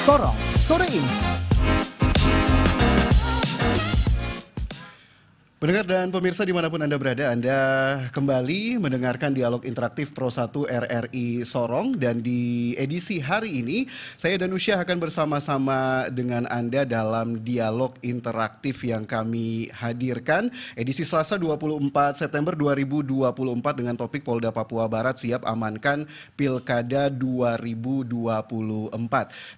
Sorong sore ini. Pendengar dan pemirsa dimanapun Anda berada, Anda kembali mendengarkan dialog interaktif Pro 1 RRI Sorong. Dan di edisi hari ini, saya dan Usya akan bersama-sama dengan Anda dalam dialog interaktif yang kami hadirkan. Edisi Selasa 24 September 2024 dengan topik Polda Papua Barat siap amankan Pilkada 2024.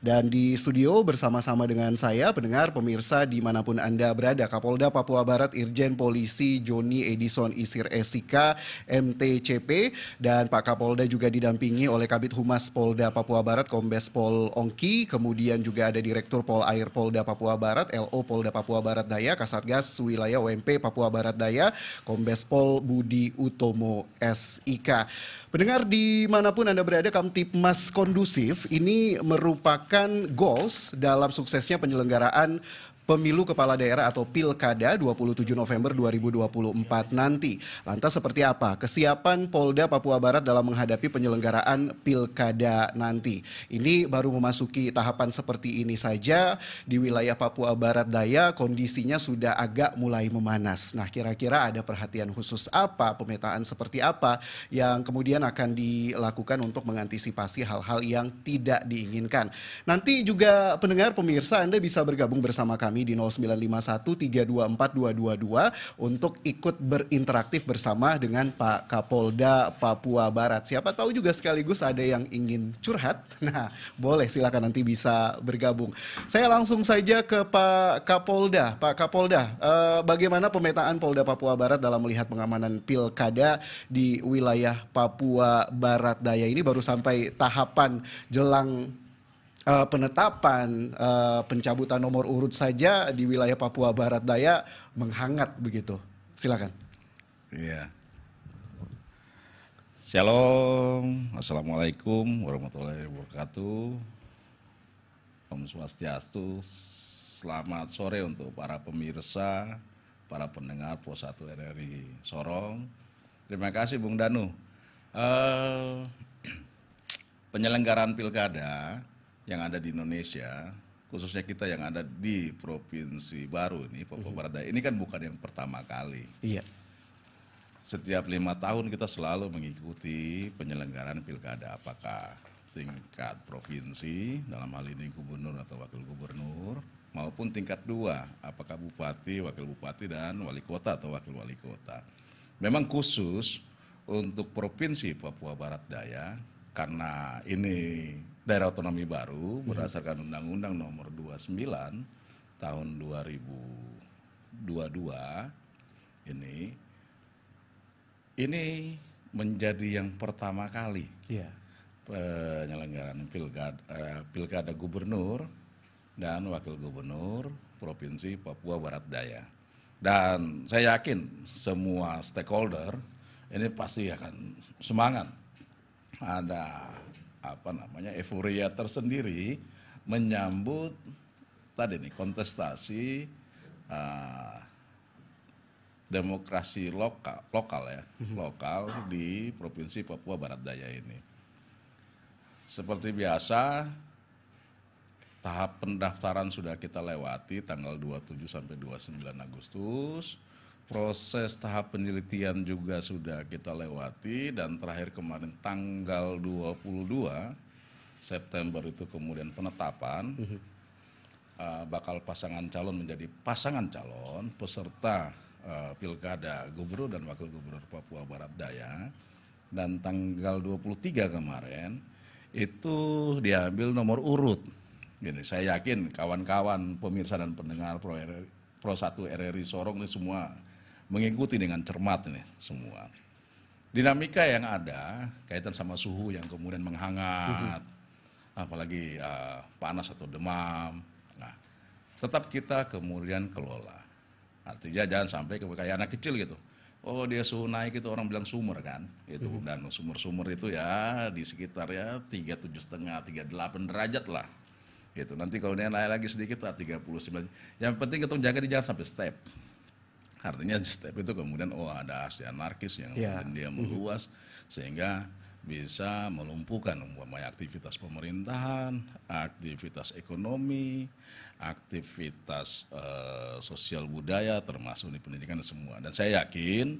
Dan di studio bersama-sama dengan saya, pendengar, pemirsa dimanapun Anda berada, Kapolda Papua Barat Irjen Polisi Joni Edison Isir Esika MTCP, dan Pak Kapolda juga didampingi oleh Kabid Humas Polda Papua Barat Kombes Pol Ongki, kemudian juga ada Direktur Pol Air Polda Papua Barat LO Polda Papua Barat Daya, Kasatgas Wilayah OMP Papua Barat Daya Kombes Pol Budi Utomo SIK. Pendengar dimanapun Anda berada, Kamtipmas Kondusif ini merupakan goals dalam suksesnya penyelenggaraan Pemilu Kepala Daerah atau Pilkada 27 November 2024 nanti. Lantas seperti apa kesiapan Polda Papua Barat dalam menghadapi penyelenggaraan Pilkada nanti? Ini baru memasuki tahapan seperti ini saja. Di wilayah Papua Barat Daya kondisinya sudah agak mulai memanas. Nah, kira-kira ada perhatian khusus apa, pemetaan seperti apa yang kemudian akan dilakukan untuk mengantisipasi hal-hal yang tidak diinginkan. Nanti juga pendengar pemirsa Anda bisa bergabung bersama kami di 0951324222 untuk ikut berinteraksi bersama dengan Pak Kapolda Papua Barat. Siapa tahu juga sekaligus ada yang ingin curhat. Nah, boleh, silakan nanti bisa bergabung. Saya langsung saja ke Pak Kapolda. Pak Kapolda, bagaimana pemetaan Polda Papua Barat dalam melihat pengamanan Pilkada di wilayah Papua Barat Daya ini? Baru sampai tahapan jelang penetapan pencabutan nomor urut saja di wilayah Papua Barat Daya menghangat begitu. Silakan. Iya. Shalom, assalamualaikum warahmatullahi wabarakatuh. Om Swastiastu. Selamat sore untuk para pemirsa, para pendengar Pro 1 RRI Sorong. Terima kasih Bung Danu. Penyelenggaraan pilkada yang ada di Indonesia, khususnya kita yang ada di provinsi baru ini, Papua Barat Daya, ini kan bukan yang pertama kali. Iya. Setiap 5 tahun kita selalu mengikuti penyelenggaraan pilkada, apakah tingkat provinsi, dalam hal ini gubernur atau wakil gubernur, maupun tingkat 2, apakah bupati, wakil bupati, dan wali kota atau wakil wali kota. Memang khusus untuk provinsi Papua Barat Daya, karena ini daerah otonomi baru berdasarkan Undang-Undang Nomor 29 tahun 2022 ini menjadi yang pertama kali penyelenggaraan pilkada gubernur dan wakil gubernur provinsi Papua Barat Daya. Dan saya yakin semua stakeholder ini pasti akan semangat. Ada euforia tersendiri menyambut tadi nih kontestasi demokrasi lokal di provinsi Papua Barat Daya ini. Seperti biasa, tahap pendaftaran sudah kita lewati tanggal 27 sampai 29 Agustus. Proses tahap penelitian juga sudah kita lewati, dan terakhir kemarin tanggal 22 September itu kemudian penetapan bakal pasangan calon menjadi pasangan calon peserta pilkada gubernur dan wakil gubernur Papua Barat Daya. Dan tanggal 23 kemarin itu diambil nomor urut. Gini, saya yakin kawan-kawan pemirsa dan pendengar Pro 1 RRI Sorong ini semua mengikuti dengan cermat ini semua. Dinamika yang ada kaitan sama suhu yang kemudian menghangat, apalagi panas atau demam. Nah, tetap kita kemudian kelola. Artinya jangan sampai kayak anak kecil gitu. Oh, dia suhu naik itu orang bilang sumur kan, itu. Dan sumur-sumur itu ya di sekitar ya 37,5, 38 derajat lah. Gitu. Nanti kalau dia naik lagi sedikit lah 39. Yang penting kita jaga di jangan sampai step. Artinya di step itu kemudian ada aksi anarkis yang kemudian dia meluas, sehingga bisa melumpuhkan umpamanya aktivitas pemerintahan, aktivitas ekonomi, aktivitas sosial budaya, termasuk di pendidikan semua. Dan saya yakin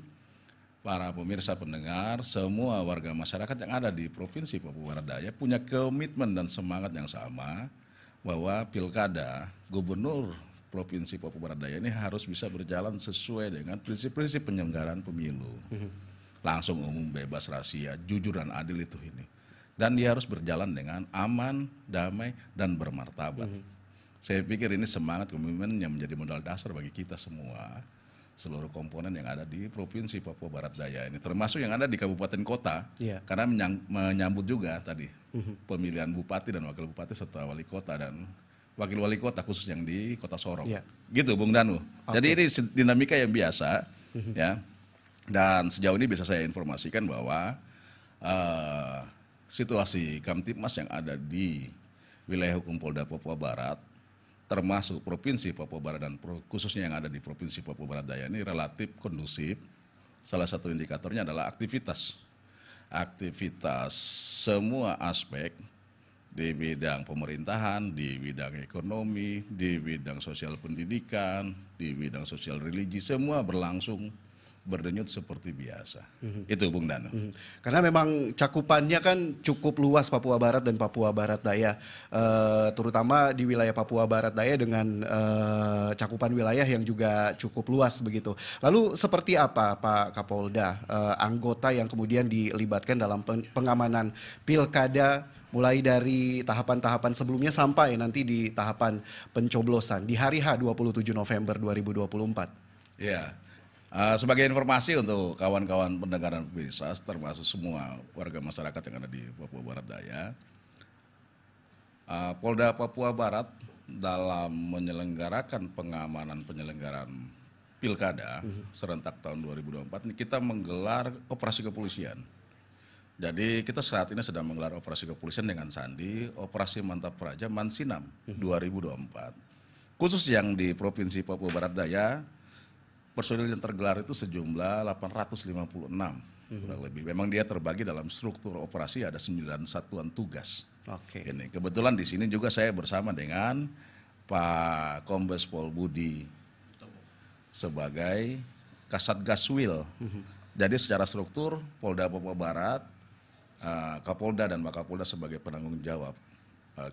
para pemirsa pendengar, semua warga masyarakat yang ada di Provinsi Papua Barat Daya punya komitmen dan semangat yang sama bahwa pilkada gubernur Provinsi Papua Barat Daya ini harus bisa berjalan sesuai dengan prinsip-prinsip penyelenggaraan pemilu. Langsung, umum, bebas, rahasia, jujur dan adil itu ini. Dan dia harus berjalan dengan aman, damai, dan bermartabat. Saya pikir ini semangat komitmen yang menjadi modal dasar bagi kita semua, seluruh komponen yang ada di Provinsi Papua Barat Daya ini, termasuk yang ada di kabupaten kota, karena menyambut juga tadi pemilihan bupati dan wakil bupati serta wali kota dan wakil wali kota khusus yang di Kota Sorong. Gitu Bung Danu. Jadi ini dinamika yang biasa, ya. Dan sejauh ini bisa saya informasikan bahwa situasi Kamtibmas yang ada di wilayah hukum Polda Papua Barat, termasuk Provinsi Papua Barat dan khususnya yang ada di Provinsi Papua Barat Daya ini relatif kondusif. Salah satu indikatornya adalah aktivitas semua aspek di bidang pemerintahan, di bidang ekonomi, di bidang sosial pendidikan, di bidang sosial religi, semua berlangsung berdenyut seperti biasa. Itu Bung Danu. Karena memang cakupannya kan cukup luas Papua Barat dan Papua Barat Daya, terutama di wilayah Papua Barat Daya dengan cakupan wilayah yang juga cukup luas begitu. Lalu seperti apa Pak Kapolda anggota yang kemudian dilibatkan dalam pengamanan pilkada mulai dari tahapan-tahapan sebelumnya sampai nanti di tahapan pencoblosan di hari H 27 November 2024? Ya. Sebagai informasi untuk kawan-kawan pendengar dan pemirsa, termasuk semua warga masyarakat yang ada di Papua Barat Daya, Polda Papua Barat dalam menyelenggarakan pengamanan penyelenggaraan pilkada serentak tahun 2024 ini kita menggelar operasi kepolisian. Jadi kita saat ini sedang menggelar operasi kepolisian dengan sandi Operasi Mantap Praja Mansinam 2024. Khusus yang di Provinsi Papua Barat Daya, personil yang tergelar itu sejumlah 856 kurang lebih. Memang dia terbagi dalam struktur operasi ada 9 satuan tugas. Ini kebetulan di sini juga saya bersama dengan Pak Kombes Pol Budi sebagai Kasatgaswil. Jadi secara struktur Polda Papua Barat, Kapolda dan Wakapolda sebagai penanggung jawab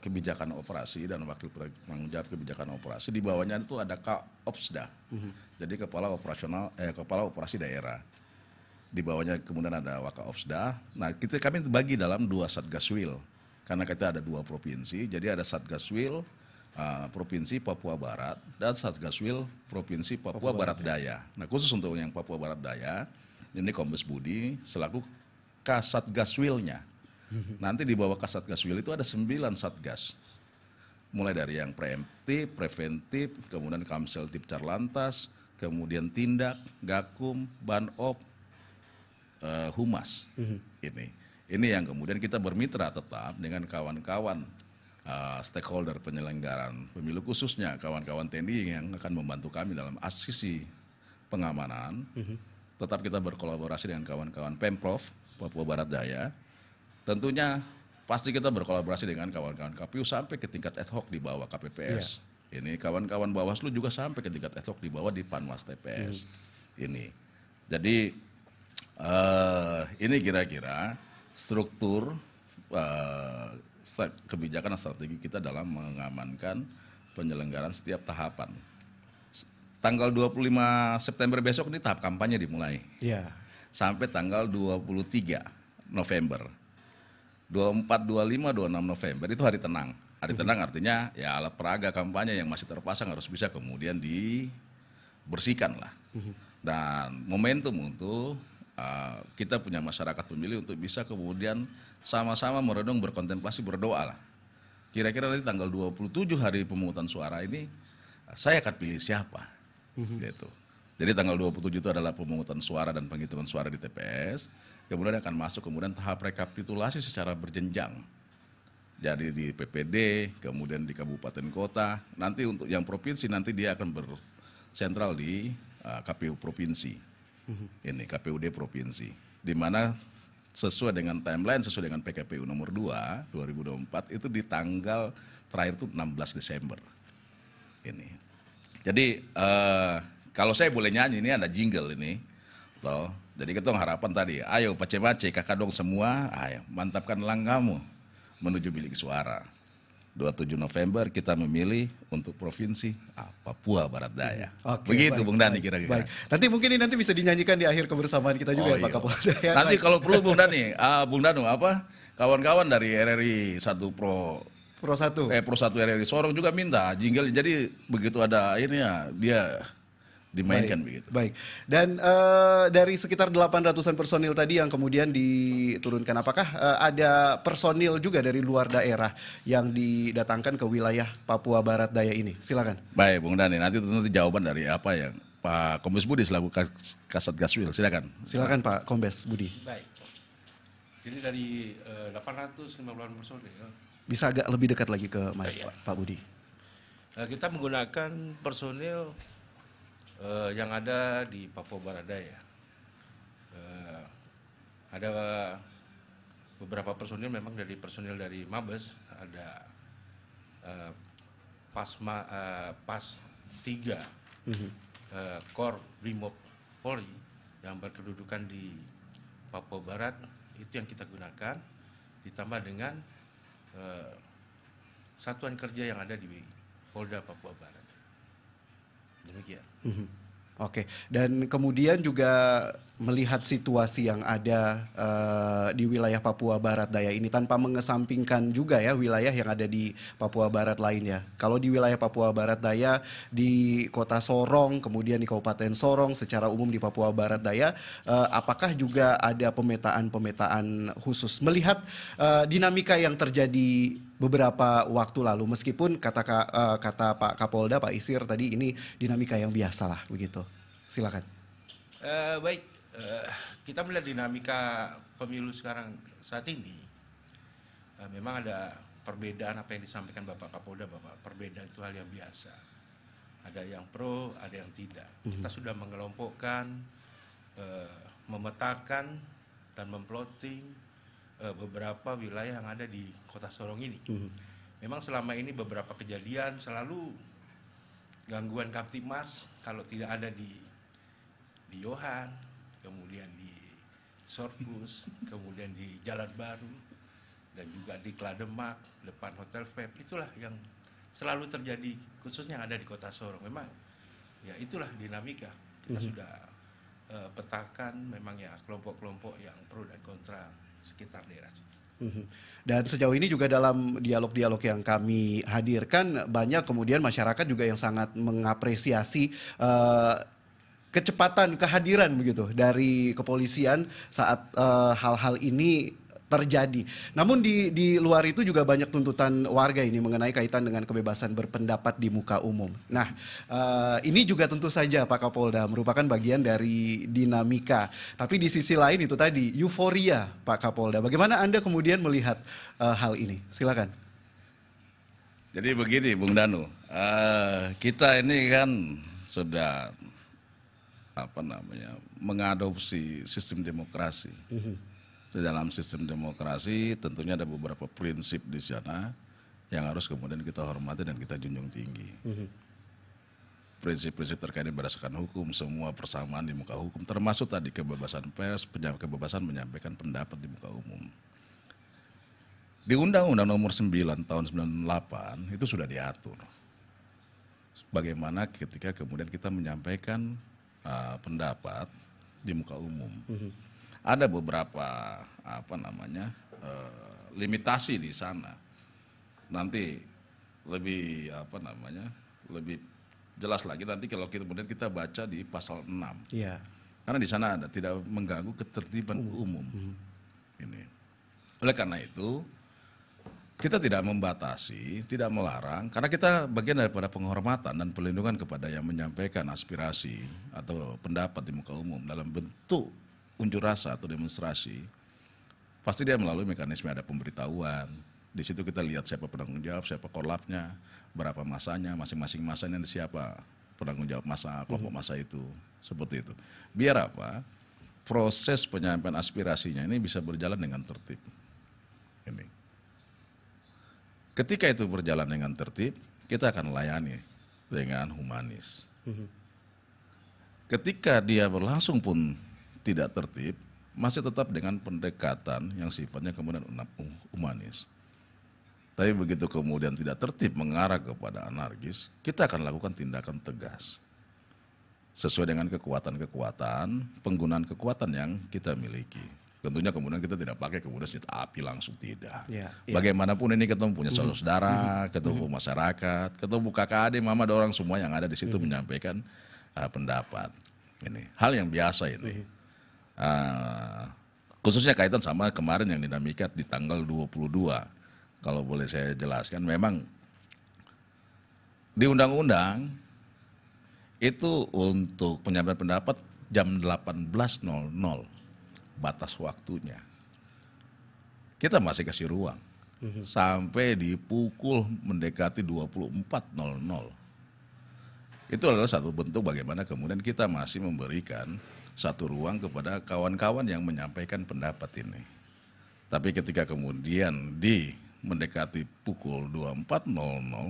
kebijakan operasi dan wakil penanggung jawab kebijakan operasi. Di bawahnya itu ada Kopsda, jadi kepala operasi daerah. Di bawahnya kemudian ada Wakapolda. Nah kami bagi dalam 2 Satgaswil karena kita ada 2 provinsi. Jadi ada Satgaswil Provinsi Papua Barat dan Satgaswil Provinsi Papua Barat Daya. Nah khusus untuk yang Papua Barat Daya ini Kombes Budi selaku Kasatgaswilnya. Nanti di bawah Kasatgaswil itu ada 9 satgas. Mulai dari yang preemptif, preventif, kemudian Kamsel Tipcar Lantas, kemudian Tindak, Gakum, Banop, Humas. Ini yang kemudian kita bermitra tetap dengan kawan-kawan stakeholder penyelenggaraan pemilu, khususnya kawan-kawan TNI yang akan membantu kami dalam asisi pengamanan. Tetap kita berkolaborasi dengan kawan-kawan Pemprov Papua Barat Daya. Tentunya pasti kita berkolaborasi dengan kawan-kawan KPU sampai ke tingkat ad hoc di bawah KPPS. Ini kawan-kawan Bawaslu juga sampai ke tingkat ad hoc di bawah di Panwas TPS. Ini. Jadi ini kira-kira struktur kebijakan dan strategi kita dalam mengamankan penyelenggaraan setiap tahapan. Tanggal 25 September besok ini tahap kampanye dimulai. Sampai tanggal 23 November. 24, 25, 26 November itu hari tenang. Hari tenang artinya ya alat peraga kampanye yang masih terpasang harus bisa kemudian dibersihkan lah. Dan momentum untuk kita punya masyarakat pemilih untuk bisa kemudian sama-sama merenung, berkontemplasi, berdoa lah. Kira-kira nanti tanggal 27 hari pemungutan suara ini saya akan pilih siapa. Gitu. Jadi tanggal 27 itu adalah pemungutan suara dan penghitungan suara di TPS. Kemudian akan masuk kemudian tahap rekapitulasi secara berjenjang. Jadi di PPD, kemudian di kabupaten kota. Nanti untuk yang provinsi nanti dia akan bersentral di KPU provinsi. Ini KPUD provinsi. Di mana sesuai dengan timeline, sesuai dengan PKPU nomor 2 2024 itu di tanggal terakhir itu 16 Desember ini. Jadi kalau saya boleh nyanyi, ini ada jingle ini toh. Jadi kita harapan tadi, ayo pace-pace kakak dong semua, ayo mantapkan langkahmu menuju bilik suara. 27 November kita memilih untuk provinsi Papua Barat Daya. Oke, Begitu baik, Bung Dani baik, kira-kira. baik. Nanti mungkin ini nanti bisa dinyanyikan di akhir kebersamaan kita juga ya Pak Iya. Kapolda ya. Nanti Baik. kalau perlu Bung Dani, Bung Danu kawan-kawan dari RRI 1 Pro 1. Pro 1 RRI Sorong juga minta jingle. Jadi begitu ada ini ya dia dimainkan begitu. Baik. Dan dari sekitar 800-an personil tadi yang kemudian diturunkan, apakah ada personil juga dari luar daerah yang didatangkan ke wilayah Papua Barat Daya ini? Silakan. Baik, Bung Dani. Nanti jawaban dari apa yang Pak Kombes Budi selaku Kasat Gaswil. Silakan. Silakan Pak Kombes Budi. Baik. Jadi dari 890 personil, Bisa agak lebih dekat lagi ke mic, Pak Budi. kita menggunakan personil yang ada di Papua Barat Daya. Ada beberapa personil memang dari personil dari Mabes, ada Pas 3 Kor Brimob Polri yang berkedudukan di Papua Barat, itu yang kita gunakan, ditambah dengan satuan kerja yang ada di Polda Papua Barat. Demikian. Oke, dan kemudian juga melihat situasi yang ada di wilayah Papua Barat Daya ini tanpa mengesampingkan juga ya wilayah yang ada di Papua Barat lainnya. Kalau di wilayah Papua Barat Daya di Kota Sorong, kemudian di Kabupaten Sorong, secara umum di Papua Barat Daya, apakah juga ada pemetaan khusus melihat dinamika yang terjadi beberapa waktu lalu, meskipun kata Pak Kapolda, Pak Isir tadi, ini dinamika yang biasa lah begitu. Silakan. Baik, kita melihat dinamika pemilu sekarang saat ini, memang ada perbedaan apa yang disampaikan Bapak Kapolda, Bapak. Perbedaan itu hal yang biasa. Ada yang pro, ada yang tidak. Kita sudah mengelompokkan, memetakan, dan memploting beberapa wilayah yang ada di Kota Sorong ini. Memang selama ini beberapa kejadian selalu gangguan Kamtibmas kalau tidak ada di Yohan, kemudian di Sorpus, kemudian di Jalan Baru, dan juga di Klademak, depan Hotel Feb. Itulah yang selalu terjadi, khususnya yang ada di Kota Sorong. Memang ya itulah dinamika. Kita sudah petakan memang ya kelompok-kelompok yang pro dan kontra sekitar daerah situ. Dan sejauh ini juga dalam dialog-dialog yang kami hadirkan, banyak kemudian masyarakat juga yang sangat mengapresiasi kecepatan kehadiran begitu dari kepolisian saat hal-hal ini terjadi. Namun di luar itu juga banyak tuntutan warga ini mengenai kaitan dengan kebebasan berpendapat di muka umum. Nah, ini juga tentu saja Pak Kapolda merupakan bagian dari dinamika. Tapi di sisi lain itu tadi euforia Pak Kapolda. Bagaimana Anda kemudian melihat hal ini? Silakan. Jadi begini Bung Danu, kita ini kan sudah mengadopsi sistem demokrasi. Di dalam sistem demokrasi tentunya ada beberapa prinsip di sana yang harus kemudian kita hormati dan kita junjung tinggi. Prinsip-prinsip terkait berdasarkan hukum, semua persamaan di muka hukum, termasuk tadi kebebasan pers, kebebasan menyampaikan pendapat di muka umum. Di Undang-Undang Nomor 9 tahun 98 itu sudah diatur bagaimana ketika kemudian kita menyampaikan pendapat di muka umum. Ada beberapa limitasi di sana. Nanti lebih lebih jelas lagi nanti kalau kemudian kita baca di pasal 6. Iya. Karena di sana ada tidak mengganggu ketertiban umum. Ini. Oleh karena itu kita tidak membatasi, tidak melarang, karena kita bagian daripada penghormatan dan perlindungan kepada yang menyampaikan aspirasi atau pendapat di muka umum dalam bentuk unjuk rasa atau demonstrasi. Pasti dia melalui mekanisme ada pemberitahuan. Di situ kita lihat siapa penanggung jawab, siapa korlapnya, berapa masanya, masing-masing masanya siapa penanggung jawab masa, kelompok masa itu, seperti itu. Biar apa? proses penyampaian aspirasinya ini bisa berjalan dengan tertib. Ini. Ketika itu berjalan dengan tertib, kita akan layani dengan humanis. Ketika dia berlangsung pun tidak tertib, masih tetap dengan pendekatan yang sifatnya kemudian humanis. Tapi begitu kemudian tidak tertib mengarah kepada anarkis, kita akan lakukan tindakan tegas. Sesuai dengan kekuatan-kekuatan, penggunaan kekuatan yang kita miliki. Tentunya kemudian kita tidak pakai kemudian senjata api langsung, tidak. Bagaimanapun ini ketemu punya saudara, ketemu masyarakat, ketemu kakak adik, mama, ada orang semua yang ada di situ menyampaikan pendapat. Ini hal yang biasa ini. Khususnya kaitan sama kemarin yang dinamika di tanggal 22. Kalau boleh saya jelaskan, memang di undang-undang itu untuk penyampaian pendapat jam 18.00 batas waktunya. Kita masih kasih ruang sampai di pukul mendekati 24.00. Itu adalah satu bentuk bagaimana kemudian kita masih memberikan satu ruang kepada kawan-kawan yang menyampaikan pendapat ini. Tapi ketika kemudian mendekati pukul 24.00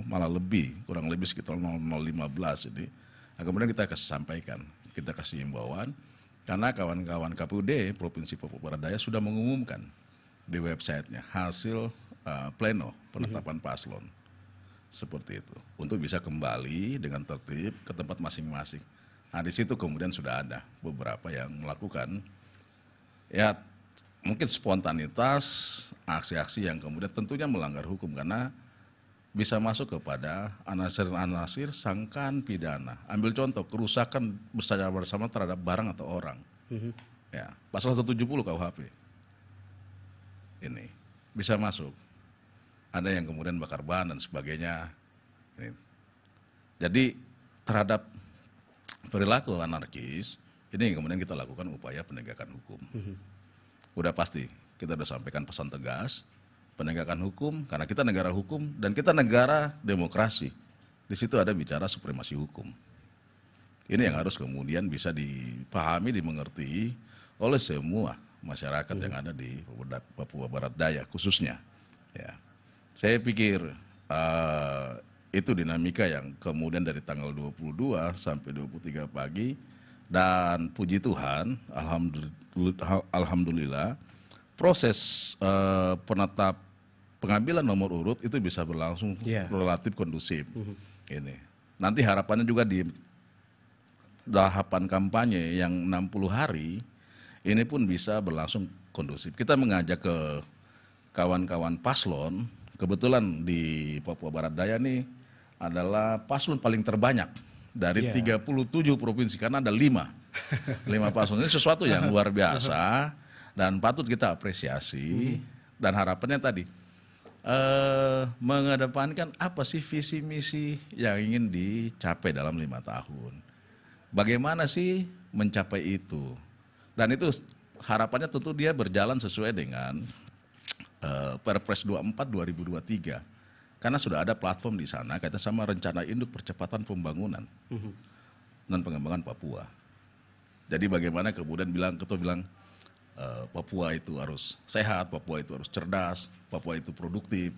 malah lebih, kurang lebih sekitar 00.15 ini, kemudian kita kasih sampaikan, kita kasih himbauan, karena kawan-kawan KPUD Provinsi Papua Barat Daya sudah mengumumkan di websitenya hasil pleno penetapan paslon seperti itu, untuk bisa kembali dengan tertib ke tempat masing-masing. Nah di situ kemudian sudah ada beberapa yang melakukan ya mungkin spontanitas, aksi-aksi yang kemudian tentunya melanggar hukum karena bisa masuk kepada anasir-anasir sangkaan pidana. Ambil contoh, kerusakan bersama terhadap barang atau orang. Ya, pasal 170 KUHP. Ini bisa masuk. Ada yang kemudian bakar ban dan sebagainya. Ini. Jadi terhadap perilaku anarkis, ini kemudian kita lakukan upaya penegakan hukum. Udah pasti kita udah sampaikan pesan tegas, penegakan hukum, karena kita negara hukum dan kita negara demokrasi. Di situ ada bicara supremasi hukum. Ini yang harus kemudian bisa dipahami, dimengerti oleh semua masyarakat yang ada di Papua Barat Daya khususnya. Ya. Saya pikir itu dinamika yang kemudian dari tanggal 22 sampai 23 pagi. Dan puji Tuhan, alhamdulillah, proses pengambilan nomor urut itu bisa berlangsung relatif kondusif. Ini. Nanti harapannya juga di tahapan kampanye yang 60 hari, ini pun bisa berlangsung kondusif. Kita mengajak ke kawan-kawan paslon, kebetulan di Papua Barat Daya nih adalah paslon paling terbanyak dari 37 provinsi, karena ada 5 paslon. Ini sesuatu yang luar biasa dan patut kita apresiasi. Dan harapannya tadi mengedepankan apa sih visi misi yang ingin dicapai dalam 5 tahun, bagaimana sih mencapai itu. Dan itu harapannya tentu dia berjalan sesuai dengan Perpres 24 2023. Karena sudah ada platform di sana kaitan sama rencana induk percepatan pembangunan dan pengembangan Papua. Jadi bagaimana kemudian ketua bilang Papua itu harus sehat, Papua itu harus cerdas, Papua itu produktif,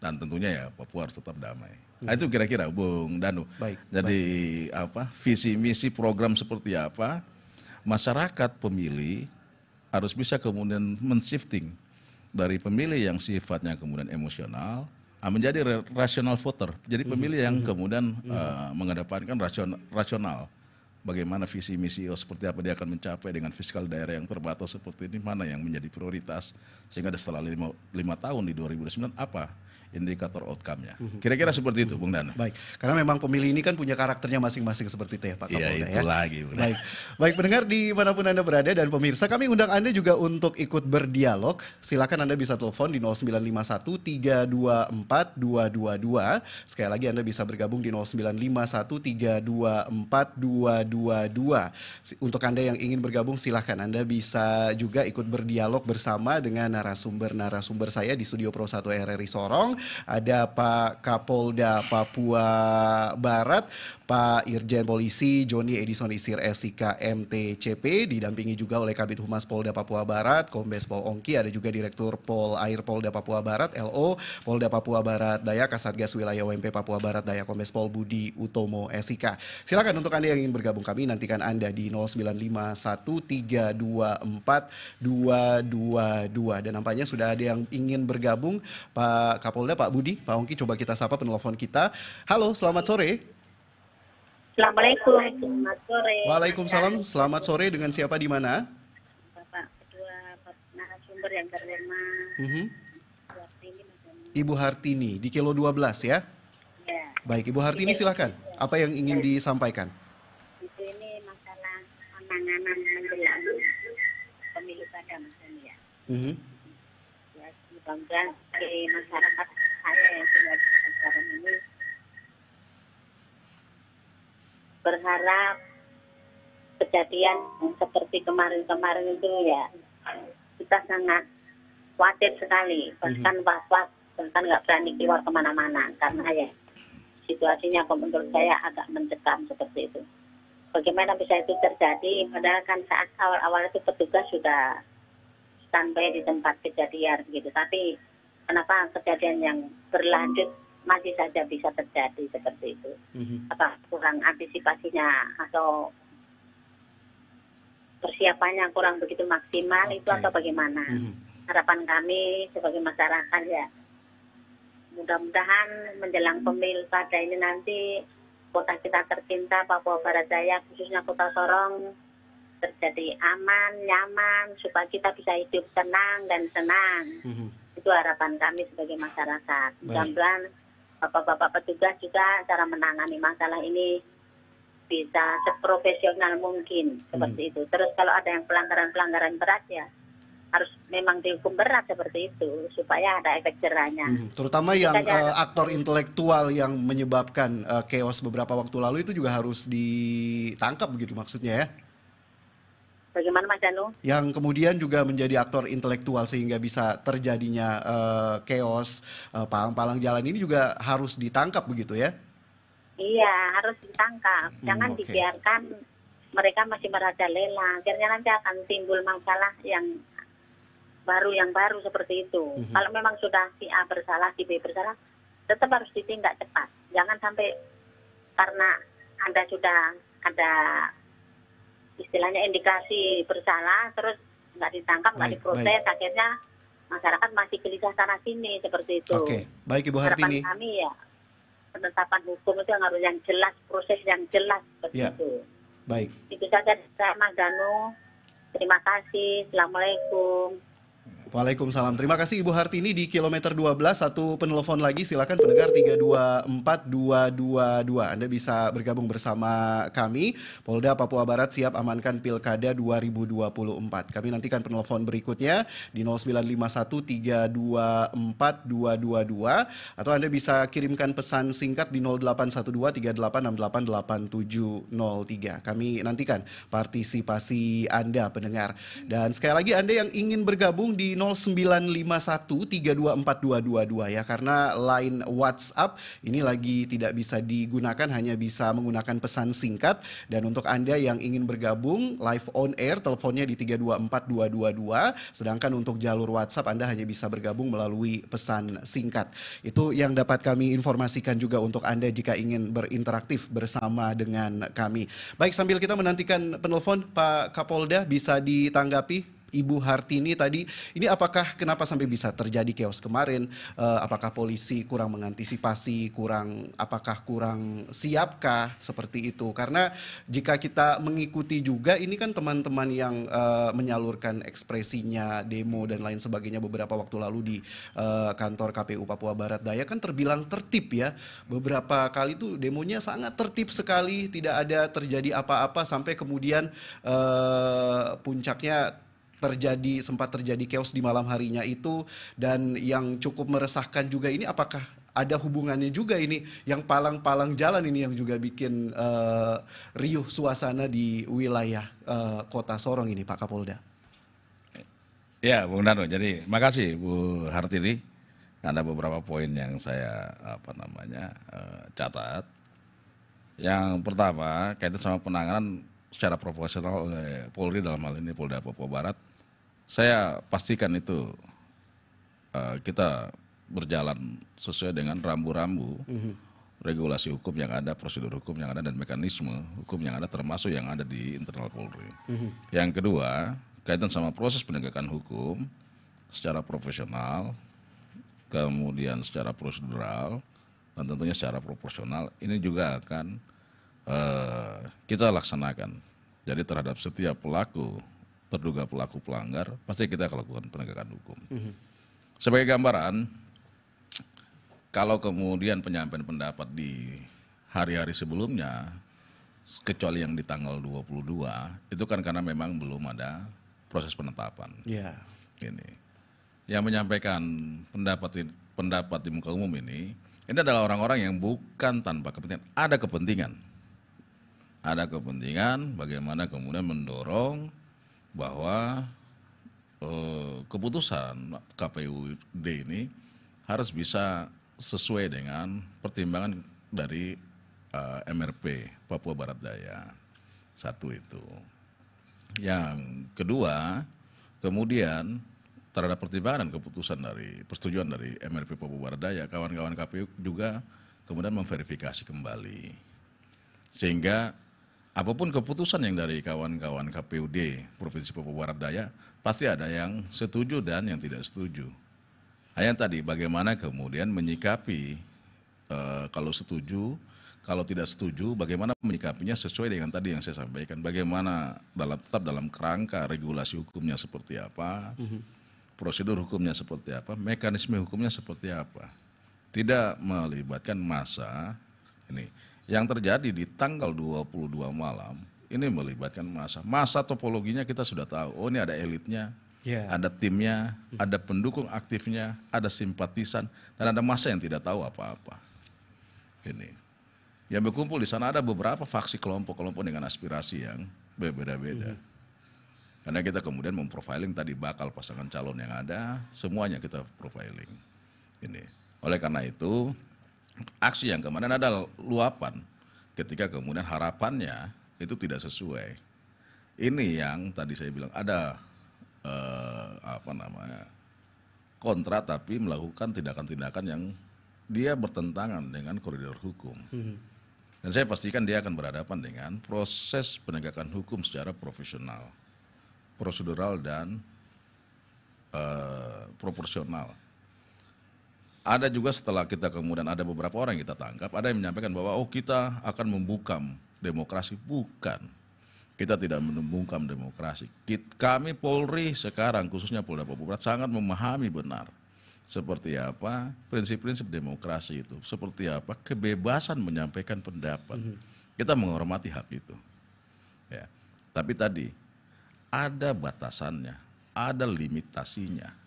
dan tentunya ya Papua harus tetap damai. Nah, itu kira-kira Bung Danu. Jadi visi misi program seperti apa, masyarakat pemilih harus bisa kemudian men-shifting dari pemilih yang sifatnya kemudian emosional menjadi rational voter. Jadi pemilih yang kemudian mengedepankan rasional. Bagaimana visi misi seperti apa dia akan mencapai dengan fiskal daerah yang terbatas seperti ini, mana yang menjadi prioritas, sehingga setelah 5 tahun di 2009 apa indikator outcome-nya. Kira-kira seperti itu, Bung Dana. Baik, karena memang pemilih ini kan punya karakternya masing-masing seperti itu ya Pak Kapolda. Iya, itu lagi. Baik. Baik, pendengar dimanapun Anda berada dan pemirsa, kami undang Anda juga untuk ikut berdialog. Silakan Anda bisa telepon di 0951 324 222. Sekali lagi Anda bisa bergabung di 0951 324 222. Untuk Anda yang ingin bergabung silahkan, Anda bisa juga ikut berdialog bersama dengan narasumber saya di Studio Pro 1 RRI Sorong. Ada Pak Kapolda Papua Barat, Pak Irjen Polisi Joni Edison Isir SIK MTCP, didampingi juga oleh Kabid Humas Polda Papua Barat, Kombes Pol Ongki, ada juga Direktur Pol Air Polda Papua Barat, LO Polda Papua Barat Daya, Kasatgas Wilayah OMP Papua Barat Daya, Kombes Pol Budi Utomo SIK. Silakan untuk Anda yang ingin bergabung, kami nantikan Anda di 0951322422. Dan nampaknya sudah ada yang ingin bergabung, Pak Kapolda, Pak Budi, Pak Ongki, coba kita sapa penelpon kita. Halo, selamat sore. Assalamualaikum. Selamat sore. Waalaikumsalam. Selamat sore, dengan siapa di mana? Bapak kedua narasumber yang terhormat. Ibu Hartini di Kilo 12 ya? Ya. Baik, Ibu Hartini silakan. Apa yang ingin disampaikan? Itu ini masalah penanganan menjelang pemilu kada Mas Dani ya. Ya, mudah-mudahan di masyarakat saya yang tinggal di sekarang ini berharap kejadian seperti kemarin-kemarin itu ya kita sangat khawatir sekali, bahkan was-was, bahkan nggak berani keluar kemana-mana karena ya situasinya menurut saya agak mencekam seperti itu. Bagaimana bisa itu terjadi? Padahal kan saat awal-awal itu petugas sudah standby di tempat kejadian gitu. Tapi kenapa kejadian yang berlanjut masih saja bisa terjadi seperti itu? Apa kurang antisipasinya atau persiapannya kurang begitu maksimal itu atau bagaimana? Harapan kami sebagai masyarakat ya, mudah-mudahan menjelang pemilu kada ini nanti kota kita tercinta Papua Barat Daya, khususnya Kota Sorong, terjadi aman, nyaman, supaya kita bisa hidup tenang dan senang. Itu harapan kami sebagai masyarakat. Mudah-mudahan bapak-bapak petugas juga cara menangani masalah ini bisa seprofesional mungkin seperti itu. Terus kalau ada yang pelanggaran-pelanggaran berat ya harus memang dihukum berat seperti itu supaya ada efek jerahnya. Terutama yang aktor intelektual yang menyebabkan chaos beberapa waktu lalu itu juga harus ditangkap begitu maksudnya ya? Bagaimana Mas Danu? Yang kemudian juga menjadi aktor intelektual sehingga bisa terjadinya chaos, palang-palang jalan ini juga harus ditangkap begitu ya? Iya, harus ditangkap. Jangan dibiarkan mereka masih merajalela. Akhirnya nanti akan timbul masalah yang baru seperti itu. Kalau memang sudah si A bersalah, si B bersalah, tetap harus ditindak cepat. Jangan sampai karena Anda sudah ada istilahnya indikasi bersalah, terus nggak ditangkap, nggak diproses, akhirnya masyarakat masih gelisah sana sini seperti itu. Oke, baik Ibu Hartini. Harapan kami ya penetapan hukum itu yang harus yang jelas, proses yang jelas seperti itu. Baik. Itu saja saya Mas Danu. Terima kasih. Assalamualaikum. Waalaikumsalam. Terima kasih Ibu Hartini di kilometer 12. Satu penelpon lagi, silakan pendengar 324222. Anda bisa bergabung bersama kami. Polda Papua Barat siap amankan Pilkada 2024. Kami nantikan penelpon berikutnya di 0951324222 atau Anda bisa kirimkan pesan singkat di 081238688703. Kami nantikan partisipasi Anda pendengar. Dan sekali lagi Anda yang ingin bergabung di 0951324222 ya, karena line WhatsApp ini lagi tidak bisa digunakan, hanya bisa menggunakan pesan singkat. Dan untuk Anda yang ingin bergabung live on air, teleponnya di 324222, sedangkan untuk jalur WhatsApp Anda hanya bisa bergabung melalui pesan singkat. Itu yang dapat kami informasikan juga untuk Anda jika ingin berinteraktif bersama dengan kami. Baik, sambil kita menantikan penelpon, Pak Kapolda bisa ditanggapi Ibu Hartini tadi, ini apakah kenapa sampai bisa terjadi chaos kemarin? Apakah polisi kurang mengantisipasi, apakah kurang siapkah seperti itu? Karena jika kita mengikuti juga, ini kan teman-teman yang menyalurkan ekspresinya, demo dan lain sebagainya beberapa waktu lalu di kantor KPU Papua Barat Daya kan terbilang tertib ya. Beberapa kali tuh demonya sangat tertib sekali, tidak ada terjadi apa-apa sampai kemudian puncaknya sempat terjadi chaos di malam harinya itu. Dan yang cukup meresahkan juga ini, apakah ada hubungannya juga ini yang palang-palang jalan ini yang juga bikin riuh suasana di wilayah Kota Sorong ini, Pak Kapolda. Ya, Bung Darno. Jadi, makasih Bu Hartini. Ada beberapa poin yang saya catat. Yang pertama kaitan sama penanganan secara profesional oleh Polri dalam hal ini Polda Papua Barat. Saya pastikan itu kita berjalan sesuai dengan rambu-rambu regulasi hukum yang ada, prosedur hukum yang ada, dan mekanisme hukum yang ada, termasuk yang ada di internal Polri. Yang kedua, kaitan sama proses penegakan hukum secara profesional, kemudian secara prosedural, dan tentunya secara proporsional, ini juga akan kita laksanakan. Jadi terhadap setiap pelaku, terduga pelaku pelanggar, pasti kita akan lakukan penegakan hukum. Sebagai gambaran, kalau kemudian penyampaian pendapat di hari-hari sebelumnya, kecuali yang di tanggal 22, itu kan karena memang belum ada proses penetapan. Yeah. Ini yang menyampaikan pendapat di muka umum ini adalah orang-orang yang bukan tanpa kepentingan, ada kepentingan bagaimana kemudian mendorong bahwa keputusan KPUD ini harus bisa sesuai dengan pertimbangan dari MRP Papua Barat Daya. Satu itu. Yang kedua, kemudian terhadap pertimbangan dan keputusan dari persetujuan dari MRP Papua Barat Daya, kawan-kawan KPU juga kemudian memverifikasi kembali. Sehingga apapun keputusan yang dari kawan-kawan KPUD Provinsi Papua Barat Daya, pasti ada yang setuju dan yang tidak setuju. Yang tadi bagaimana kemudian menyikapi kalau setuju, kalau tidak setuju, bagaimana menyikapinya sesuai dengan tadi yang saya sampaikan. Bagaimana tetap dalam kerangka regulasi hukumnya seperti apa, prosedur hukumnya seperti apa, mekanisme hukumnya seperti apa. Tidak melibatkan massa. Ini yang terjadi di tanggal 22 malam, ini melibatkan massa. Massa topologinya kita sudah tahu. Oh, ini ada elitnya, ada timnya, ada pendukung aktifnya, ada simpatisan, dan ada massa yang tidak tahu apa-apa. Ini yang berkumpul di sana ada beberapa faksi kelompok-kelompok dengan aspirasi yang berbeda-beda. Karena kita kemudian memprofiling tadi bakal pasangan calon yang ada, semuanya kita profiling. Ini. Oleh karena itu, aksi yang kemarin ada luapan ketika kemudian harapannya itu tidak sesuai. Ini yang tadi saya bilang ada kontra tapi melakukan tindakan-tindakan yang dia bertentangan dengan koridor hukum. Dan saya pastikan dia akan berhadapan dengan proses penegakan hukum secara profesional, prosedural, dan proporsional. Ada juga setelah kita kemudian ada beberapa orang yang kita tangkap, ada yang menyampaikan bahwa kita akan membungkam demokrasi. Bukan, kita tidak membungkam demokrasi. Kami Polri sekarang, khususnya Polda Papua Barat, sangat memahami benar seperti apa prinsip-prinsip demokrasi itu, seperti apa kebebasan menyampaikan pendapat. Kita menghormati hak itu. Ya. Tapi tadi ada batasannya, ada limitasinya.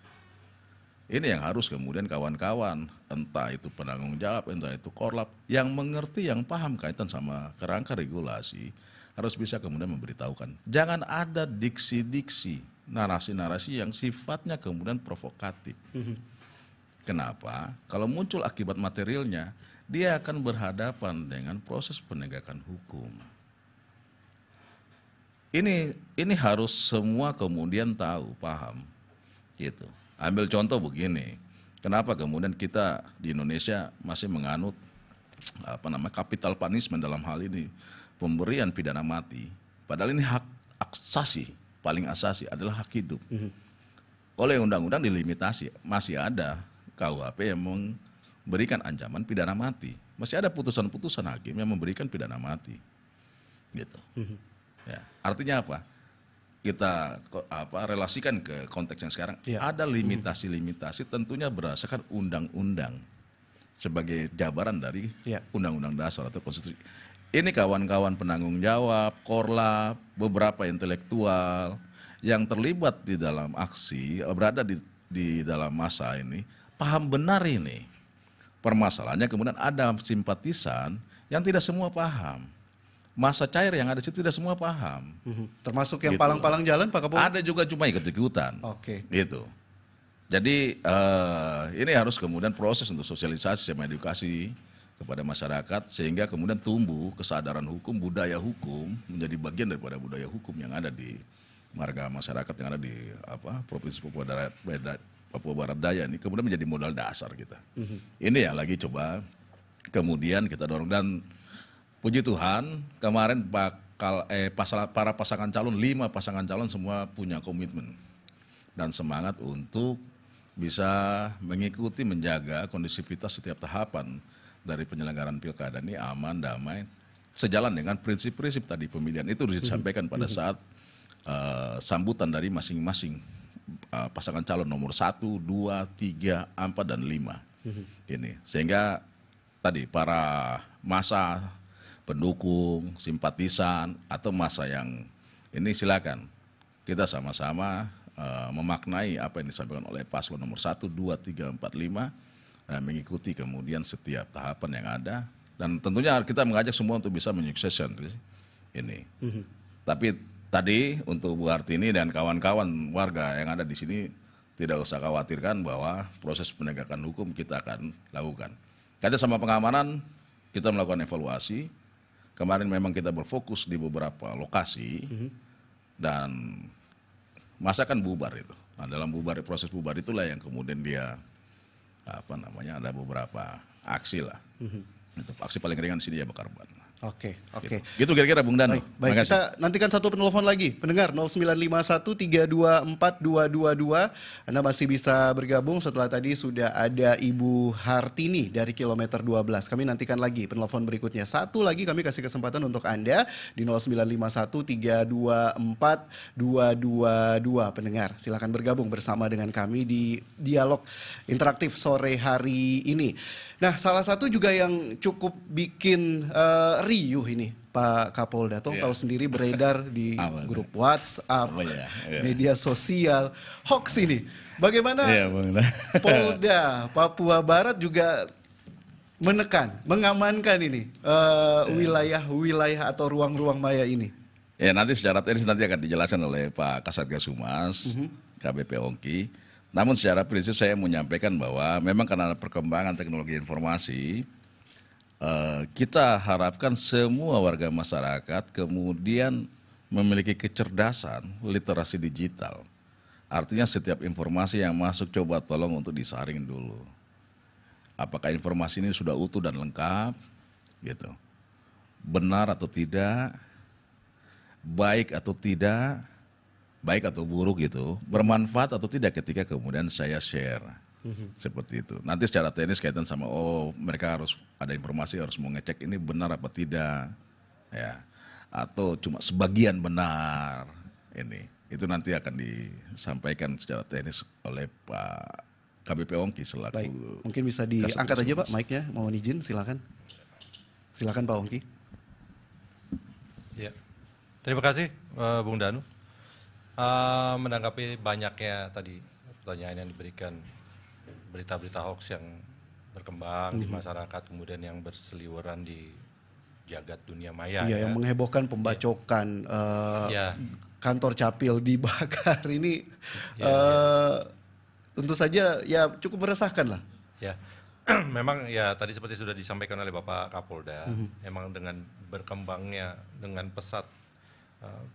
Ini yang harus kemudian kawan-kawan, entah itu penanggung jawab, entah itu korlap, yang mengerti, yang paham kaitan sama kerangka regulasi, harus bisa kemudian memberitahukan. Jangan ada diksi-diksi, narasi-narasi yang sifatnya kemudian provokatif. Kenapa? Kalau muncul akibat materialnya, dia akan berhadapan dengan proses penegakan hukum. Ini harus semua kemudian tahu, paham, gitu. Ambil contoh begini, kenapa kemudian kita di Indonesia masih menganut capital punishment dalam hal ini, pemberian pidana mati, padahal ini hak asasi, paling asasi adalah hak hidup. Oleh undang-undang dilimitasi, masih ada KUHP yang memberikan ancaman pidana mati, masih ada putusan-putusan hakim yang memberikan pidana mati, gitu. Ya, artinya apa? Kita relasikan ke konteks yang sekarang, ada limitasi-limitasi tentunya berdasarkan undang-undang sebagai jabaran dari undang-undang dasar atau konstitusi. Ini kawan-kawan penanggung jawab, korlap, beberapa intelektual yang terlibat di dalam aksi, berada di dalam masa ini, paham benar ini. Permasalahannya kemudian ada simpatisan yang tidak semua paham. Massa cair yang ada di situ tidak semua paham. Termasuk yang Gitu. palang-palang jalan Pak Kapolda? Ada juga cuma ikut-ikutan. Oke. Gitu. Jadi ini harus kemudian proses untuk sosialisasi sama edukasi kepada masyarakat sehingga kemudian tumbuh kesadaran hukum, budaya hukum menjadi bagian daripada budaya hukum yang ada di marga masyarakat yang ada di Provinsi Papua Barat Daya ini kemudian menjadi modal dasar kita. Ini yang lagi coba kemudian kita dorong dan puji Tuhan kemarin para pasangan calon 5 pasangan calon semua punya komitmen dan semangat untuk bisa mengikuti menjaga kondusivitas setiap tahapan dari penyelenggaraan pilkada ini aman, damai, sejalan dengan prinsip-prinsip tadi pemilihan itu disampaikan pada saat sambutan dari masing-masing pasangan calon nomor 1, 2, 3, 4, dan 5. Ini sehingga tadi para massa pendukung, simpatisan atau massa yang ini silakan kita sama-sama memaknai apa yang disampaikan oleh paslon nomor 1, 2, 3, 4, 5 dan mengikuti kemudian setiap tahapan yang ada dan tentunya kita mengajak semua untuk bisa menyukseskan ini. Tapi tadi untuk Bu Hartini dan kawan-kawan warga yang ada di sini tidak usah khawatirkan bahwa proses penegakan hukum kita akan lakukan. Karena sama pengamanan kita melakukan evaluasi. Kemarin memang kita berfokus di beberapa lokasi dan masa kan bubar itu. Nah, dalam proses bubar itulah yang kemudian dia ada beberapa aksi lah. Untuk aksi paling ringan di sini ya bakar ban. Oke. Gitu kira-kira Bung Danu. Baik, kita nantikan satu penelpon lagi. Pendengar 0951-324-222. Anda masih bisa bergabung setelah tadi sudah ada Ibu Hartini dari kilometer 12. Kami nantikan lagi penelpon berikutnya. Satu lagi kami kasih kesempatan untuk Anda di 0951-324-222. Pendengar, silakan bergabung bersama dengan kami di dialog interaktif sore hari ini. Nah, salah satu juga yang cukup bikin riuh ini Pak Kapolda, tahu sendiri beredar di grup WhatsApp, media sosial, hoax ini. Bagaimana Polda Papua Barat juga mengamankan ini wilayah-wilayah atau ruang-ruang maya ini? Ya nanti secara teknis nanti akan dijelaskan oleh Pak Kasatgas Humas, KBP Ongki. Namun secara prinsip saya menyampaikan bahwa memang karena perkembangan teknologi informasi, kita harapkan semua warga masyarakat kemudian memiliki kecerdasan literasi digital. Artinya setiap informasi yang masuk coba tolong untuk disaring dulu. Apakah informasi ini sudah utuh dan lengkap, gitu, benar atau tidak, baik atau tidak, baik atau buruk gitu, bermanfaat atau tidak ketika kemudian saya share. Seperti itu. Nanti secara teknis kaitan sama mereka harus ada informasi harus mau ngecek ini benar apa tidak. Ya. Atau cuma sebagian benar. Ini. Itu nanti akan disampaikan secara teknis oleh Pak KBP Ongki selaku. Baik. Mungkin bisa diangkat aja Pak mic-nya, mohon izin, silakan. Silakan Pak Ongki. Ya. Terima kasih Bung Danu. Menanggapi banyaknya tadi pertanyaan yang diberikan, berita-berita hoax yang berkembang di masyarakat, kemudian yang berseliweran di jagat dunia maya. Iya, yang menghebohkan pembacokan, kantor capil dibakar ini, tentu saja ya cukup meresahkan lah. Ya, memang ya tadi seperti sudah disampaikan oleh Bapak Kapolda, memang dengan berkembangnya dengan pesat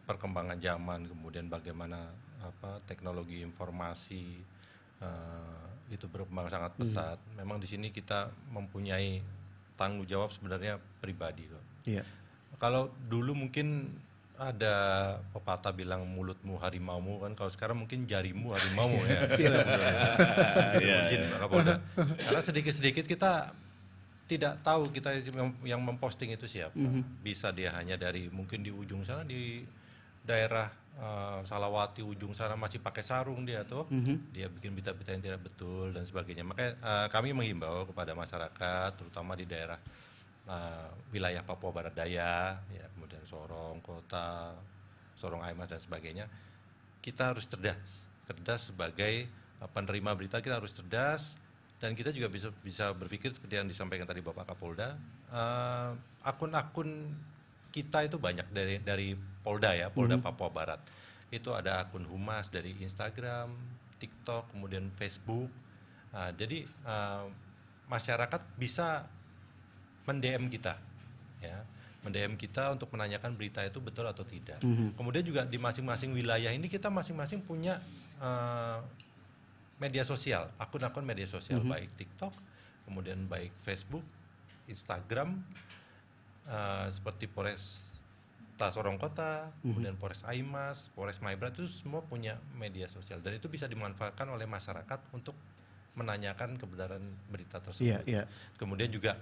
perkembangan zaman, kemudian bagaimana teknologi informasi itu berkembang sangat pesat. Memang di sini kita mempunyai tanggung jawab sebenarnya pribadi loh. Iya. Kalau dulu mungkin ada pepatah bilang mulutmu harimaumu kan, kalau sekarang mungkin jarimu harimaumu ya. Mungkin Pak Kapolda. Karena sedikit-sedikit kita tidak tahu kita yang memposting itu siapa. Bisa dia hanya dari mungkin di ujung sana di daerah Salawati ujung sana masih pakai sarung dia tuh. Dia bikin berita-berita yang tidak betul dan sebagainya. Makanya kami menghimbau kepada masyarakat terutama di daerah wilayah Papua Barat Daya, ya, kemudian Sorong Kota, Sorong Aimas dan sebagainya. Kita harus cerdas sebagai penerima berita, kita harus cerdas Dan kita juga bisa berpikir seperti yang disampaikan tadi Bapak Kapolda, akun-akun kita itu banyak dari Polda ya, Polda Papua Barat. Itu ada akun humas dari Instagram, TikTok, kemudian Facebook. Jadi masyarakat bisa men-DM kita, ya, men-DM kita untuk menanyakan berita itu betul atau tidak. Kemudian juga di masing-masing wilayah ini kita masing-masing punya media sosial, akun-akun media sosial, baik TikTok, kemudian baik Facebook, Instagram, seperti Polres Sorong Kota, kemudian Polres Aimas, Polres Maibrat, itu semua punya media sosial dan itu bisa dimanfaatkan oleh masyarakat untuk menanyakan kebenaran berita tersebut. Kemudian juga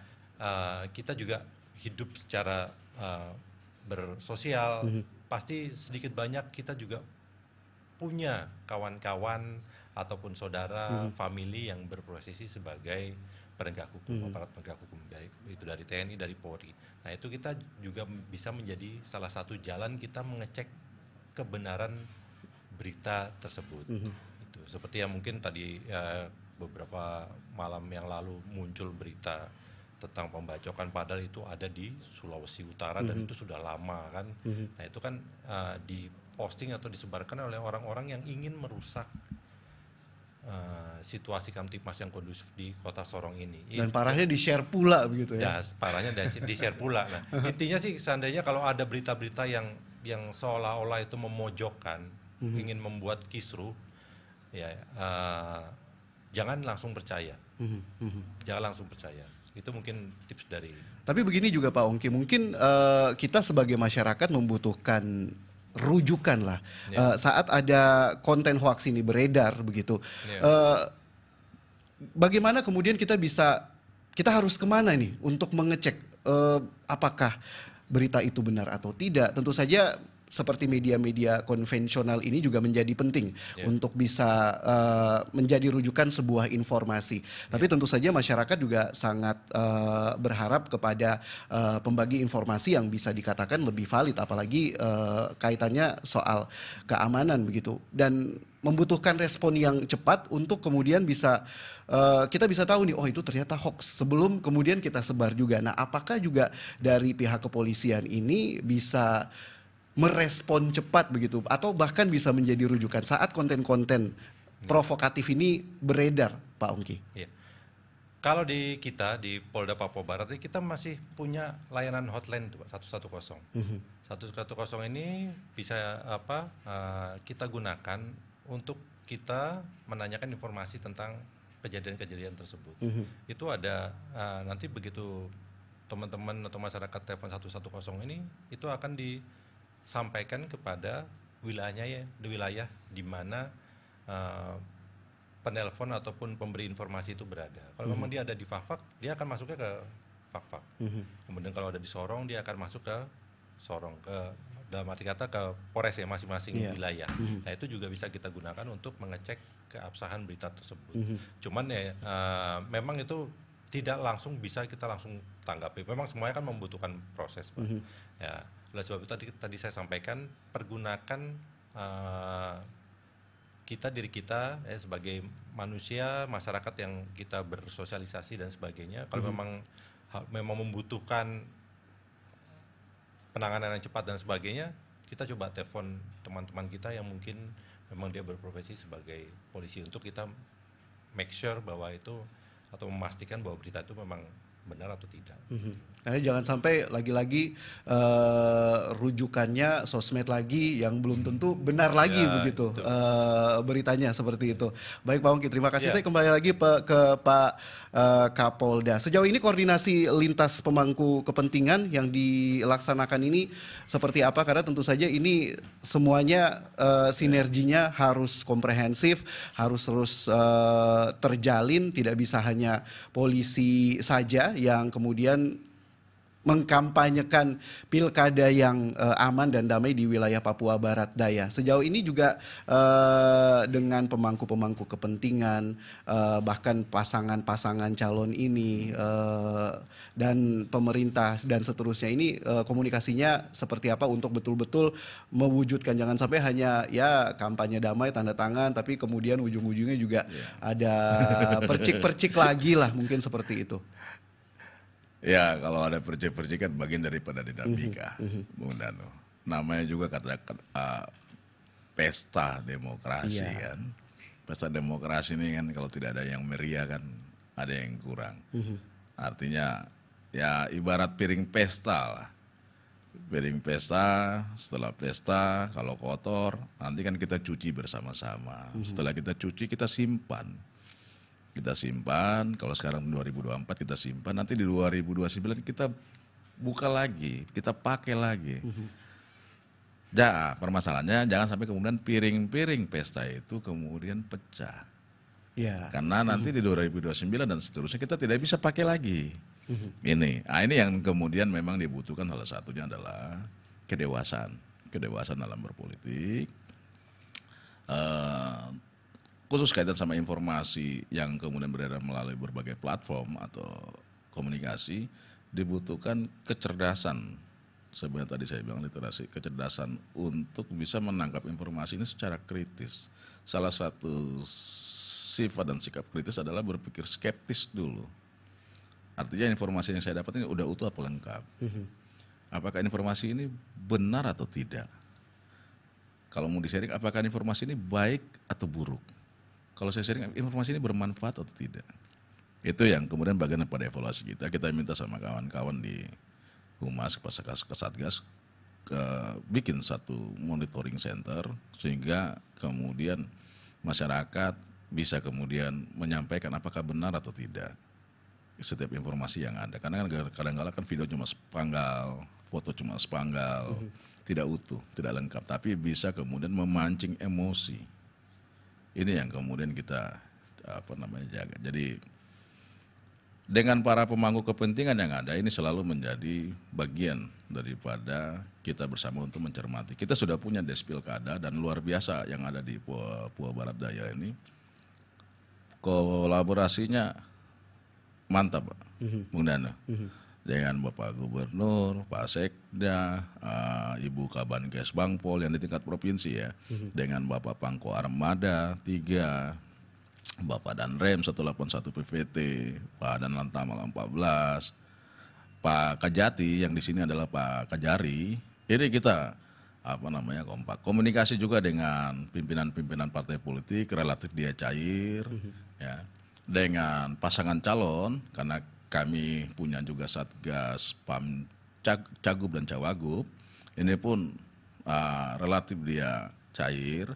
kita juga hidup secara bersosial, pasti sedikit banyak kita juga punya kawan-kawan ataupun saudara, family yang berprofesi sebagai penegak hukum, aparat penegak hukum, baik itu dari TNI, dari Polri. Nah itu kita juga bisa menjadi salah satu jalan kita mengecek kebenaran berita tersebut. Itu seperti yang mungkin tadi beberapa malam yang lalu muncul berita tentang pembacokan, padahal itu ada di Sulawesi Utara dan itu sudah lama kan. Nah itu kan diposting atau disebarkan oleh orang-orang yang ingin merusak situasi Kamtipmas yang kondusif di Kota Sorong ini. Dan parahnya di-share pula begitu ya. Ya, parahnya di-share pula. Nah, intinya sih seandainya kalau ada berita-berita yang seolah-olah itu memojokkan, ingin membuat kisruh, ya jangan langsung percaya. Jangan langsung percaya. Itu mungkin tips dari. Tapi begini juga Pak Ongki, mungkin kita sebagai masyarakat membutuhkan rujukan lah saat ada konten hoax ini beredar begitu. Bagaimana kemudian kita harus kemana nih untuk mengecek apakah berita itu benar atau tidak? Tentu saja seperti media-media konvensional ini juga menjadi penting untuk bisa menjadi rujukan sebuah informasi. Tapi tentu saja masyarakat juga sangat berharap kepada pembagi informasi yang bisa dikatakan lebih valid, apalagi kaitannya soal keamanan begitu. Dan membutuhkan respon yang cepat untuk kemudian kita bisa tahu nih, oh itu ternyata hoax sebelum kemudian kita sebar juga. Nah, apakah juga dari pihak kepolisian ini bisa merespon cepat begitu atau bahkan bisa menjadi rujukan saat konten-konten provokatif ini beredar, Pak Ongki? Ya. Kalau di kita di Polda Papua Barat kita masih punya layanan hotline 110. 110 ini bisa kita gunakan untuk kita menanyakan informasi tentang kejadian-kejadian tersebut. Itu ada nanti begitu teman-teman atau masyarakat telepon 110 ini itu akan disampaikan kepada wilayahnya ya, di wilayah di mana penelpon ataupun pemberi informasi itu berada. Kalau memang dia ada di Fakfak, dia akan masuknya ke Fakfak. Kemudian kalau ada di Sorong, dia akan masuk ke Sorong, dalam arti kata ke Polres ya masing-masing wilayah. Nah itu juga bisa kita gunakan untuk mengecek keabsahan berita tersebut. Cuman ya memang itu tidak langsung bisa kita langsung tanggapi. Memang semuanya kan membutuhkan proses, Pak. Ya, oleh sebab itu tadi saya sampaikan pergunakan diri kita sebagai manusia, masyarakat yang kita bersosialisasi dan sebagainya. Kalau memang membutuhkan penanganan yang cepat dan sebagainya, kita coba telepon teman-teman kita yang mungkin memang dia berprofesi sebagai polisi untuk kita make sure bahwa itu atau memastikan bahwa berita itu memang benar atau tidak. Karena jangan sampai lagi-lagi rujukannya sosmed lagi yang belum tentu benar lagi begitu beritanya seperti itu. Baik Pak Ongki, terima kasih. Saya kembali lagi ke Pak Kapolda. Sejauh ini koordinasi lintas pemangku kepentingan yang dilaksanakan ini seperti apa? Karena tentu saja ini semuanya sinerginya harus komprehensif, harus terus terjalin, tidak bisa hanya polisi saja yang kemudian mengkampanyekan pilkada yang aman dan damai di wilayah Papua Barat Daya. Sejauh ini juga dengan pemangku-pemangku kepentingan, bahkan pasangan-pasangan calon ini dan pemerintah dan seterusnya ini komunikasinya seperti apa untuk betul-betul mewujudkan, jangan sampai hanya ya kampanye damai tanda tangan tapi kemudian ujung-ujungnya juga ada percik-percik lagi lah, mungkin seperti itu. Ya, kalau ada percik-percik kan bagian daripada dinamika, Bung Dano. Namanya juga katakan pesta demokrasi kan. Pesta demokrasi ini kan kalau tidak ada yang meriah kan ada yang kurang. Artinya ya ibarat piring pesta lah. Piring pesta, setelah pesta kalau kotor nanti kan kita cuci bersama-sama. Setelah kita cuci kita simpan. Kita simpan, kalau sekarang 2024 kita simpan, nanti di 2029 kita buka lagi, kita pakai lagi. Ya, permasalahannya jangan sampai kemudian piring-piring pesta itu kemudian pecah. Karena nanti di 2029 dan seterusnya kita tidak bisa pakai lagi. Ini yang kemudian memang dibutuhkan, salah satunya adalah kedewasaan dalam berpolitik. Khusus kaitan sama informasi yang kemudian beredar melalui berbagai platform atau komunikasi, dibutuhkan kecerdasan. Sebenarnya tadi saya bilang literasi, kecerdasan untuk bisa menangkap informasi ini secara kritis. Salah satu sifat dan sikap kritis adalah berpikir skeptis dulu. Artinya informasi yang saya dapat ini udah utuh apa lengkap. Apakah informasi ini benar atau tidak? Kalau mau di-sharing, apakah informasi ini baik atau buruk? Kalau saya sharing, informasi ini bermanfaat atau tidak? Itu yang kemudian bagian pada evaluasi kita. Kita minta sama kawan-kawan di Humas, Kesatgas, bikin satu monitoring center, sehingga kemudian masyarakat bisa kemudian menyampaikan apakah benar atau tidak setiap informasi yang ada. Karena kadang-kadang kan video cuma sepanggal, foto cuma sepanggal, tidak utuh, tidak lengkap, tapi bisa kemudian memancing emosi. Ini yang kemudian kita jaga. Jadi dengan para pemangku kepentingan yang ada ini selalu menjadi bagian daripada kita bersama untuk mencermati. Kita sudah punya Despilkada dan luar biasa yang ada di Papua Barat Daya ini. Kolaborasinya mantap, Pak, Bung Dano. Dengan Bapak Gubernur, Pak Sekda, Ibu Kabankes Bangpol yang di tingkat provinsi ya, dengan Bapak Pangko Armada 3, Bapak Danrem 181 PVT, Pak Danlantamal 14, Pak Kajati yang di sini adalah Pak Kajari. Ini kita kompak. Komunikasi juga dengan pimpinan-pimpinan partai politik relatif dia cair, ya. Dengan pasangan calon karena kami punya juga Satgas PAM Cagup dan Cawagup, ini pun relatif dia cair,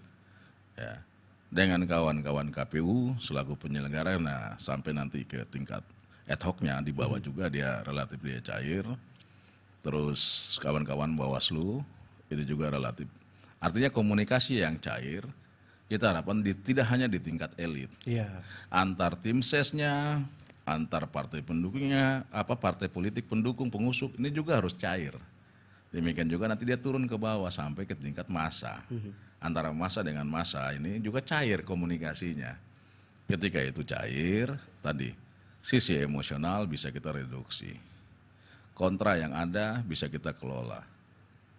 ya. Dengan kawan-kawan KPU selaku penyelenggara, nah sampai nanti ke tingkat ad hoc-nya di bawah juga dia relatif dia cair. Terus kawan-kawan Bawaslu ini juga relatif. Artinya komunikasi yang cair. Kita harapkan tidak hanya di tingkat elit, antar tim sesnya, antar partai pendukungnya, partai politik pendukung pengusung ini juga harus cair. Demikian juga nanti dia turun ke bawah sampai ke tingkat massa. Antara massa dengan massa ini juga cair komunikasinya. Ketika itu cair, tadi sisi emosional bisa kita reduksi. Kontra yang ada bisa kita kelola.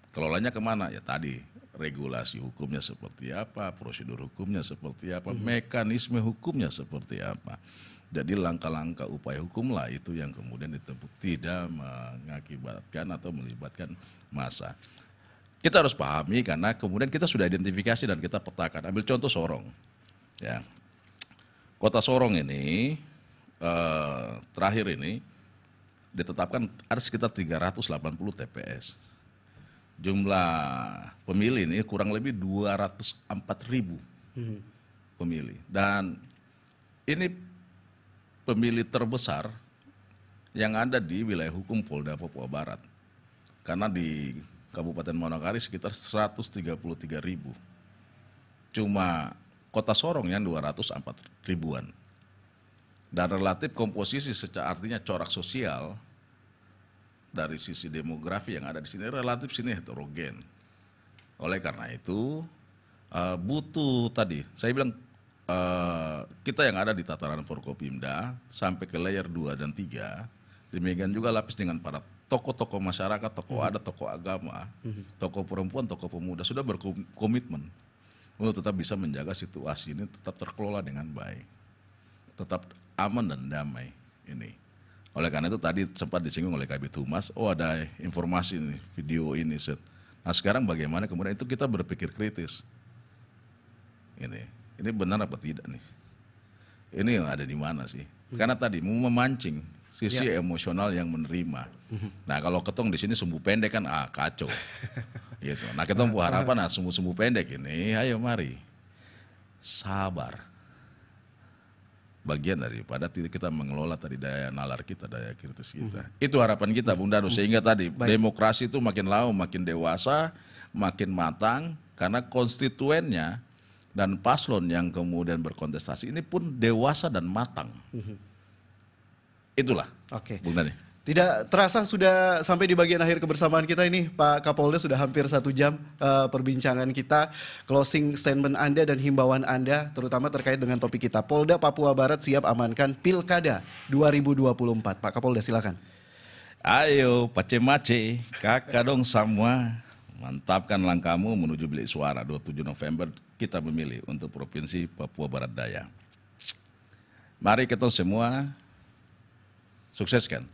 Kelolanya kemana? Ya tadi regulasi hukumnya seperti apa, prosedur hukumnya seperti apa, mekanisme hukumnya seperti apa. Jadi langkah-langkah upaya hukum lah itu yang kemudian ditempuh, tidak mengakibatkan atau melibatkan massa. Kita harus pahami karena kemudian kita sudah identifikasi dan kita petakan. Ambil contoh Sorong, ya. Kota Sorong ini terakhir ini ditetapkan ada sekitar 380 TPS. Jumlah pemilih ini kurang lebih 204.000 pemilih. Dan ini pemilih terbesar yang ada di wilayah hukum Polda Papua Barat. Karena di Kabupaten Monokari sekitar 133.000. Cuma Kota Sorong yang 204 ribuan. Dan relatif komposisi secara artinya corak sosial dari sisi demografi yang ada di sini relatif sini heterogen. Oleh karena itu butuh tadi, saya bilang kita yang ada di tataran Forkopimda sampai ke layer 2 dan 3, demikian juga lapis dengan para tokoh-tokoh masyarakat, tokoh adat, tokoh agama, tokoh perempuan, tokoh pemuda sudah berkomitmen untuk tetap bisa menjaga situasi ini tetap terkelola dengan baik, tetap aman dan damai ini. Oleh karena itu tadi sempat disinggung oleh Kabid Humas, ada informasi ini, video ini, set. Nah sekarang bagaimana kemudian itu kita berpikir kritis. Ini benar apa tidak nih? Ini yang ada di mana sih? Karena tadi mau memancing sisi emosional yang menerima. Nah kalau ketong di sini sumbu pendek kan kacau. Gitu. Nah ketong harapan sumbu pendek ini, ayo mari sabar. Bagian daripada kita mengelola tadi daya nalar kita, daya kritis kita. Itu harapan kita Bung Danu, sehingga tadi demokrasi itu makin lama makin dewasa, makin matang, karena konstituennya dan paslon yang kemudian berkontestasi ini pun dewasa dan matang. Itulah Bung Dani. Tidak terasa sudah sampai di bagian akhir kebersamaan kita ini, Pak Kapolda. Sudah hampir 1 jam perbincangan kita, closing statement Anda dan himbauan Anda, terutama terkait dengan topik kita. Polda Papua Barat siap amankan Pilkada 2024. Pak Kapolda silakan. Ayo pace-mace, kakak dong semua, mantapkan langkahmu menuju bilik suara 27 November kita memilih untuk Provinsi Papua Barat Daya. Mari kita semua sukseskan.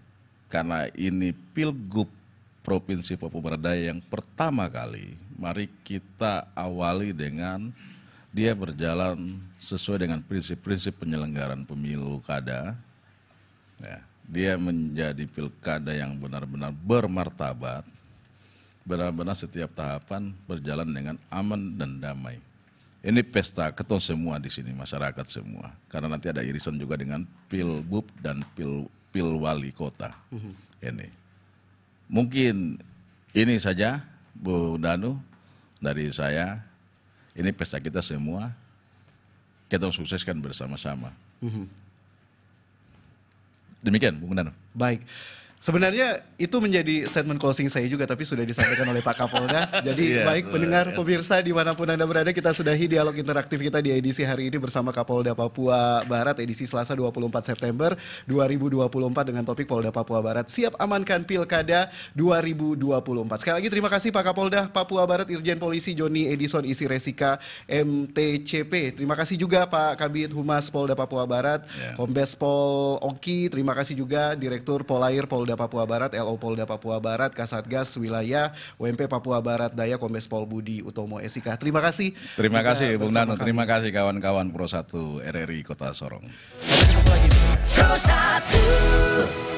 Karena ini Pilgub Provinsi Papua Barat Daya yang pertama kali, mari kita awali dengan dia berjalan sesuai dengan prinsip-prinsip penyelenggaraan pemilu kada. Ya, dia menjadi pilkada yang benar-benar bermartabat, benar-benar setiap tahapan berjalan dengan aman dan damai. Ini pesta ketong semua di sini, masyarakat semua. Karena nanti ada irisan juga dengan Pilgub dan Pilwali Kota. Ini mungkin ini saja Bu Danu dari saya. Ini pesta kita semua, kita sukseskan bersama-sama. Demikian Bu Danu. Baik. Sebenarnya itu menjadi statement closing saya juga, tapi sudah disampaikan oleh Pak Kapolda. Jadi baik pendengar pemirsa dimanapun Anda berada, kita sudahi dialog interaktif kita di edisi hari ini bersama Kapolda Papua Barat, edisi Selasa 24 September 2024 dengan topik Polda Papua Barat siap amankan Pilkada 2024. Sekali lagi terima kasih Pak Kapolda Papua Barat Irjen Polisi Joni Edison Isiresika MTCP. Terima kasih juga Pak Kabid Humas Polda Papua Barat, Kombes Pol Oki. Terima kasih juga Direktur Polair Polda Papua Barat, LO Polda Papua Barat, Kasatgas Wilayah, WMP Papua Barat Daya, Kombes Pol Budi Utomo SIK. Terima kasih. Terima kasih Bung Danu, terima kasih kawan-kawan Pro 1 RRI Kota Sorong. Sampai ketemu lagi. Pro 1.